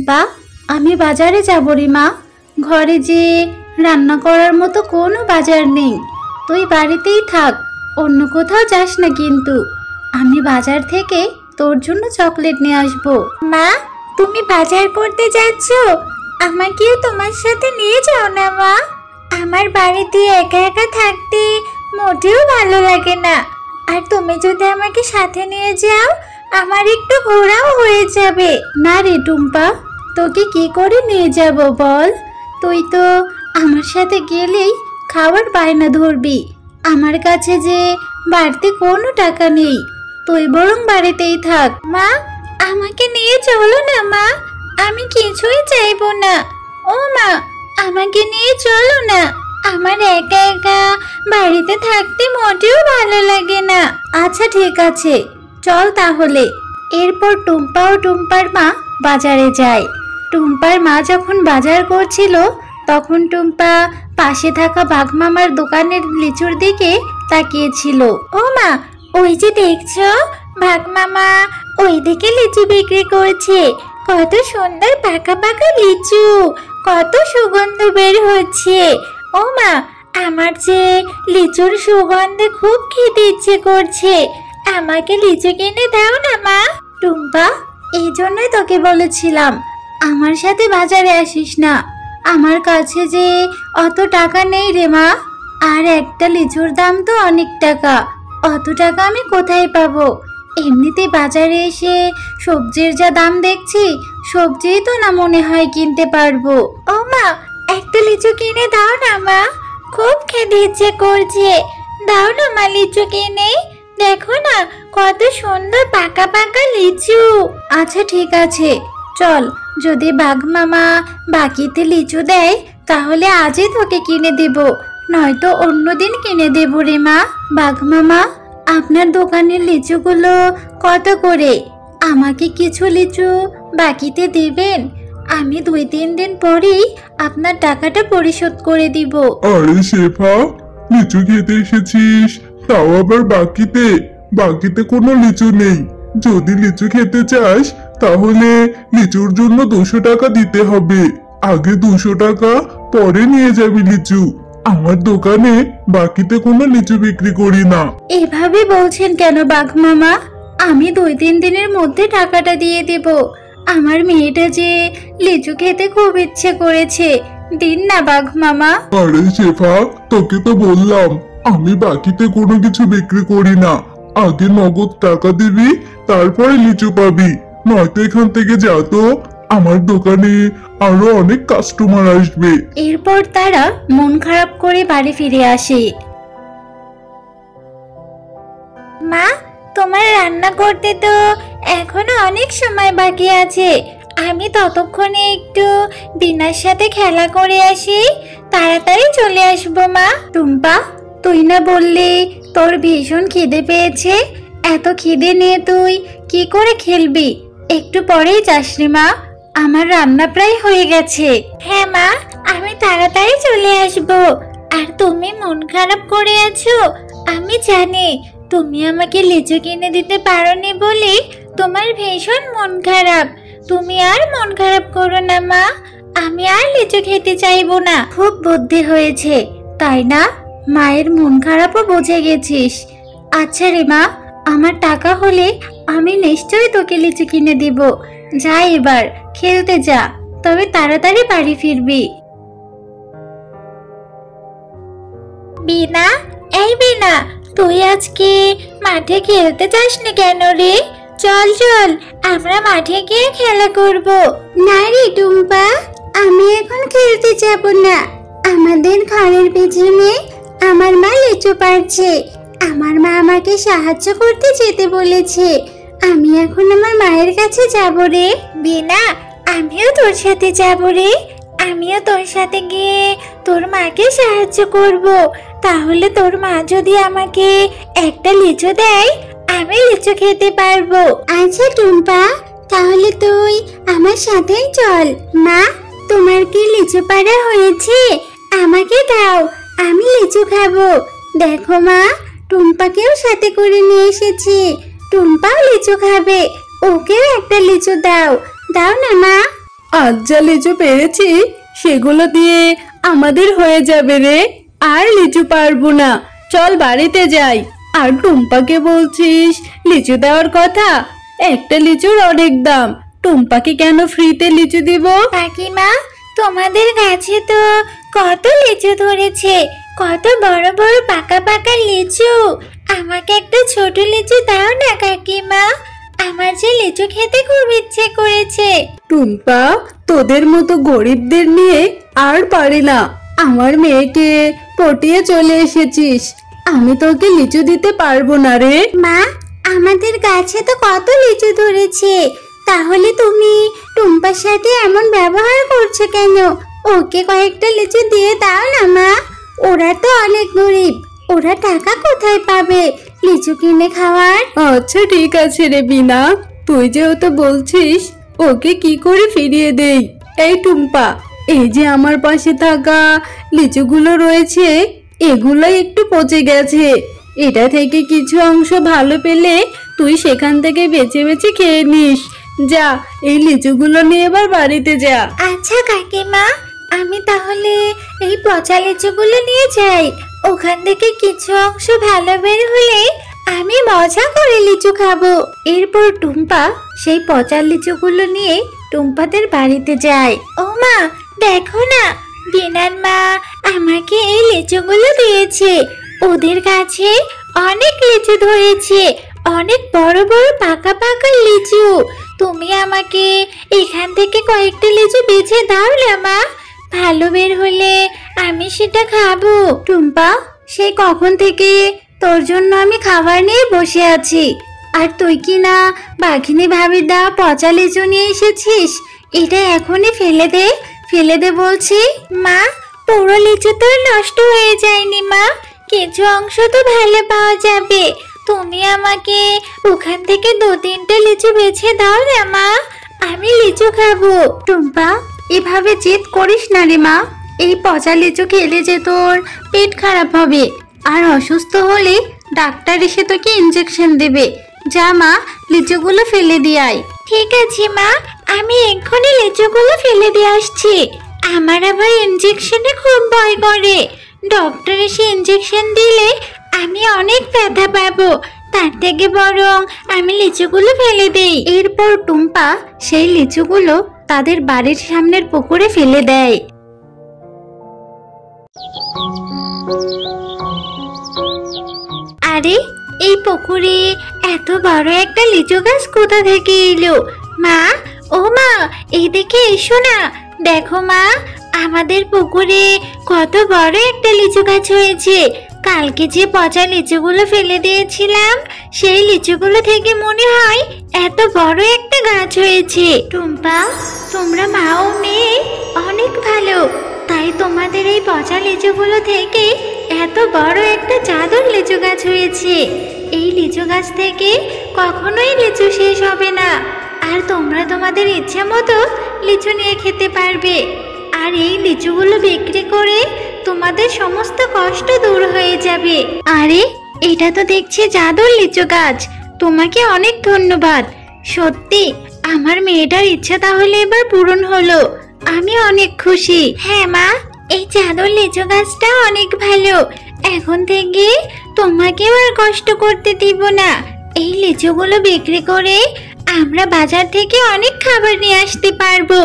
টুম্পা, আমি বাজারে যাব রে মা। ঘরে যে রান্না করার মতো কোনো বাজার নেই। তুই বাড়িতেই থাক, অন্য কোথাও যাস না কিন্তু। আমি বাজার থেকে তোর জন্য চকলেট নিয়ে আসবো। মা, তুমি বাজার করতে যাচ্ছ? আমাকেও তোমার সাথে নিয়ে যাও না মা। আমার বাড়িতে একা একা থাকতে মোটেও ভালো লাগে না। আর তুমি যদি আমাকে সাথে নিয়ে যাও, আমার একটু ঘোরাও হয়ে যাবে। না রে টুম্পা, তোকে কি করে নিয়ে যাব বল? তুই তো আমার সাথে গেলেই খাবার বায়না ধরবি। আমার কাছে যে বাড়তি কোনো টাকা নেই। তুই বরং বাড়িতেই থাক। মা, আমাকে নিয়ে চলো না মা, আমি কিছুই চাইবো না। ও মা, আমাকে নিয়ে চলো না, আমার একা একা বাড়িতে থাকতে মোটেও ভালো লাগে না। আচ্ছা ঠিক আছে, চল তাহলে। এরপর টুম্পা ও টুম্পার মা বাজারে যায়। টুম্পার মা যখন বাজার করছিল তখন টুম্পা পাশে থাকা বাঘমামার দোকানের লিচুর দিকে তাকিয়েছিল। ও মা, ওই যে দেখছো, বাঘমামা ওই দিকে লিচু বিক্রি করছে। কত সুন্দর পাকা পাকা লিচু, কত সুগন্ধ বের হচ্ছে। ও মা, আমার যে লিচুর সুগন্ধে খুব খেতে ইচ্ছে করছে। আমাকে লিচু কিনে দাও না মা। টুম্পা, এই জন্যই তোকে বলেছিলাম আমার সাথে বাজারে আসিস না। আমার কাছে যে অত টাকা নেই রে মা। আর একটা লিচুর দাম তো অনেক টাকা, অত টাকা আমি কোথায় পাবো? এমনিতে বাজারে এসে সবজির যা দাম দেখছি, সবজিই তো না মনে হয় কিনতে পারবো। ও মা, একটা লিচু কিনে দাও না মা, খুব খেতে ইচ্ছে করছে। দাও না মা লিচু কিনে, দেখো না কত সুন্দর পাকা পাকা লিচু। আচ্ছা ঠিক আছে, চল। যদি বাঘমামা বাকিতে লিচু দেয় তাহলে আজই তোকে কিনে দেব, নয়তো অন্যদিন কিনে দেব রে মা। বাঘমামা, আপনার দোকানের লিচুগুলো কত করে? আমাকে কিছু লিচু বাকিতে দেবেন? আমি 2-3 দিন পরেই আপনার টাকাটা পরিশোধ করে দিব। আরে শেফা, লিচু খেতে এসেছিস, তাও আবার বাকিতে? বাকিতে কোনো লিচু নেই। যদি লিচু খেতে চাস তাহলে লিচুর জন্য 200 টাকা দিতে হবে। আগে 200 টাকা, পরে নিয়ে যাবি লিচু। আমার দোকানে বাকিতে কোনো লিচু বিক্রি করি না। এভাবে বলছেন কেন বাঘমামা? আমি 2-3 দিনের মধ্যে টাকাটা দিয়ে দেব। আমার মেয়েটা যে লিচু খেতে খুব ইচ্ছে করেছে, দিন না বাঘমামা। আরে শেফা, তোকে তো বললাম আমি বাকিতে কোনো কিছু বিক্রি করি না। আগে নগদ টাকা দিবি, তারপরে লিচু পাবি। নয়তো এখান থেকে যা তো, আমার দোকানে আরো অনেক কাস্টমার আসবে। এরপর তারা মন খারাপ করে বাড়ি ফিরে আসে। মা, তোমার রান্না করতে তো এখনো অনেক সময় বাকি আছে। আমি ততক্ষণে একটু বিনার সাথে খেলা করে আসি, তাড়াতাড়ি চলে আসবো মা। টুম্পা, তুই না বললি তোর ভীষণ খিদে পেয়েছে? এত খিদে নিয়ে তুই কি করে খেলবি? একটু পরেই যাস রে মা, আমার রান্না প্রায় হয়ে গেছে। হ্যাঁ মা, আমি তাড়াতাড়ি চলে আসবো। আর তুমি মন খারাপ করে আছো, আমি জানি। তুমি আমাকে লিচু কিনে দিতে পারোনি বলে তোমার ভীষণ মন খারাপ। তুমি আর মন খারাপ করো না মা, আমি আর লিচু খেতে চাইবো না। খুব বুদ্ধি হয়েছে, তাই না? মায়ের মন খারাপও বুঝে গেছিস। আচ্ছা রে মা, আমার টাকা হলে আমি নিশ্চয়ই তোকে লিচু কিনে দিব। যা এবার খেলতে যা, তবে তাড়াতাড়ি বাড়ি ফিরবি। বিনা, এই বিনা, তুই আজকে মাঠে খেলতে যাসনি কেন রে? চল চল, আমরা মাঠে গিয়ে খেলা করব। না রে টুম্পা, আমি এখন খেলতে যাব না। আমাদের ঘরের পেছনে আমার মা লিচু পাড়ছে। আমার মা আমাকে সাহায্য করতে যেতে বলেছে। আমি এখন আমার মায়ের কাছে যাব রে। বিনা, আমিও তোর সাথে যাব রে। আমিও তোর সাথে গিয়ে তোর মাকে সাহায্য করব। তাহলে তোর মা যদি আমাকে একটা লিচু দেয়, আমি লিচু খেতে পারবো। আচ্ছা টুম্পা, তাহলে তুই আমার সাথেই চল। মা, তোমার কি লিচু পাড়া হয়েছে? আমাকে দাও, আমি লিচু খাবো। দেখো মা, টুম্পাকেও সাথে করে নিয়ে এসেছি। টুম্পাও লিচু খাবে, ওকেও একটা লিচু দাও। দাও না মা। আজ যা লিচু পেরেছি সেগুলো দিয়ে আমাদের হয়ে যাবে রে। আর লিচু পারবো না, চল বাড়িতে যাই। আর টুম্পাকে বলছিস লিচু দেওয়ার কথা? একটা লিচুর অনেক দাম, টুম্পাকে কেন ফ্রিতে লিচু দিব? কাকিমা, তোমাদের গাছে তো কত লিচু ধরেছে, কত বড় বড় পাকা পাকা লিচু। আমাকে একটা ছোট লিচু দাও না কাকিমা, আমার যে লিচু খেতে খুব ইচ্ছে করেছে। টুম্পা, তোদের মতো গরিবদের নিয়ে আর পারি না। আমার মেয়েকে পটিয়ে চলে এসেছিস, আমি তোকে লিচু দিতে পারবো না রে। মা, আমাদের গাছে তো কত লিচু ধরেছে, তাহলে তুমি টুম্পার সাথে এমন ব্যবহার করছো কেন? ওকে কয়েকটা লিচু দিয়ে দাও না মা, ওরা তো অনেক গরিব, ওরা টাকা কোথায় পাবে লিচু কিনে খাওয়ার? আচ্ছা ঠিক আছে রে বিনা, তুই যেহেতু বলছিস ওকে কি করে ফিরিয়ে দেই। এই টুম্পা, এই যে আমার পাশে থাকা লিচুগুলো রয়েছে এগুলো একটু পচে গেছে, এটা থেকে কিছু অংশ ভালো পেলে তুই সেখান থেকে বেছে বেছে খেয়ে নিস। যা, এই লিচুগুলো নিয়ে এবার বাড়িতে যা। আচ্ছা কাকিমা, আমি তাহলে এই পচা লিচুগুলো নিয়ে যাই, ওখান থেকে কিছু অংশ ভালো বের হলে আমি মজা করে লিচু খাবো। এরপর টুম্পা সেই পচা লিচুগুলো নিয়ে টুম্পাদের বাড়িতে যায়। ও মা, দেখো না, বিনার মা আমাকে এই লিচুগুলো দিয়েছে, ওদের কাছে অনেক লিচু ধরেছে, অনেক বড় বড় পাকা পাকা লিচু। তুমি আমাকে এখান থেকে কয়েকটা লিচু বেছে দাও না মা, ভালো বের হলে আমি সেটা খাবো। টুম্পা, সেই কখন থেকে তোর জন্য আমি খাবার নিয়ে বসে আছি, আর তুই কি না বাঘিনী ভাবির দেওয়া পচা লিচু নিয়ে এসেছিস? এটা এখনই ফেলে দে, ফেলে দে বলছি। মা, পুরো লিচু তো নষ্ট হয়ে যায়নি মা, কিছু অংশ তো ভালো পাওয়া যাবে, তুমি আমাকে ওখান থেকে 2-3টা লিচু বেছে দাও না মা, আমি লিচু খাবো। টুম্পা, এভাবে জেদ করিস না রে মা, এই পচা লিচু খেলে যে তোর পেট খারাপ হবে, আর অসুস্থ হলে ডাক্তার এসে তোকে ইঞ্জেকশন দেবে। যা মা, লিচুগুলো ফেলে দিয়ে আয়। ঠিক আছে মা, আমি এক্ষুনি লিচুগুলো ফেলে দিয়ে আসছি। আমার আবার ইঞ্জেকশনে খুব ভয় করে, ডক্টর এসে ইঞ্জেকশন দিলে আমি অনেক ব্যথা পাবো, তার থেকে বরং আমি লিচুগুলো ফেলে দেই। এরপর টুম্পা সেই লিচুগুলো তাদের বাড়ির সামনের পুকুরে ফেলে দেয়। আরে, এই পুকুরে এত বড় একটা লিচু গাছ কোথা থেকে এলো? মা, ও মা, এইদিকে এসো না, দেখো মা, আমাদের পুকুরে কত বড় একটা লিচু গাছ হয়েছে। কালকে যে পচা লিচুগুলো ফেলে দিয়েছিলাম সেই লিচুগুলো থেকে মনে হয় এত বড় একটা গাছ হয়েছে। টুম্পা, তোমরা মা ও মেয়ে অনেক ভালো, তাই তোমাদের এই পচা লিচুগুলো থেকে এত বড় একটা চাদর লিচু গাছ হয়েছে। এই লিচু গাছ থেকে কখনোই লিচু শেষ হবে না, আর তোমরা তোমাদের ইচ্ছে মতো লিচু নিয়ে খেতে পারবে। আর এই লিচুগুলো বিক্রি করে তোমাদের সমস্ত কষ্ট দূর হয়ে যাবে। আরে, এটা তো দেখছি জাদুর লিচু গাছ, তোমাকে অনেক ধন্যবাদ। সত্যি আমার মেয়েটার ইচ্ছা তাহলে এবার পূরণ হলো, আমি অনেক খুশি। হ্যাঁ মা, এই জাদুর লিচু গাছটা অনেক ভালো, এখন থেকে তোমাকেও আর কষ্ট করতে দিব না। এই লিচুগুলো বিক্রি করে আমরা বাজার থেকে অনেক খাবার নিয়ে আসতে পারবো।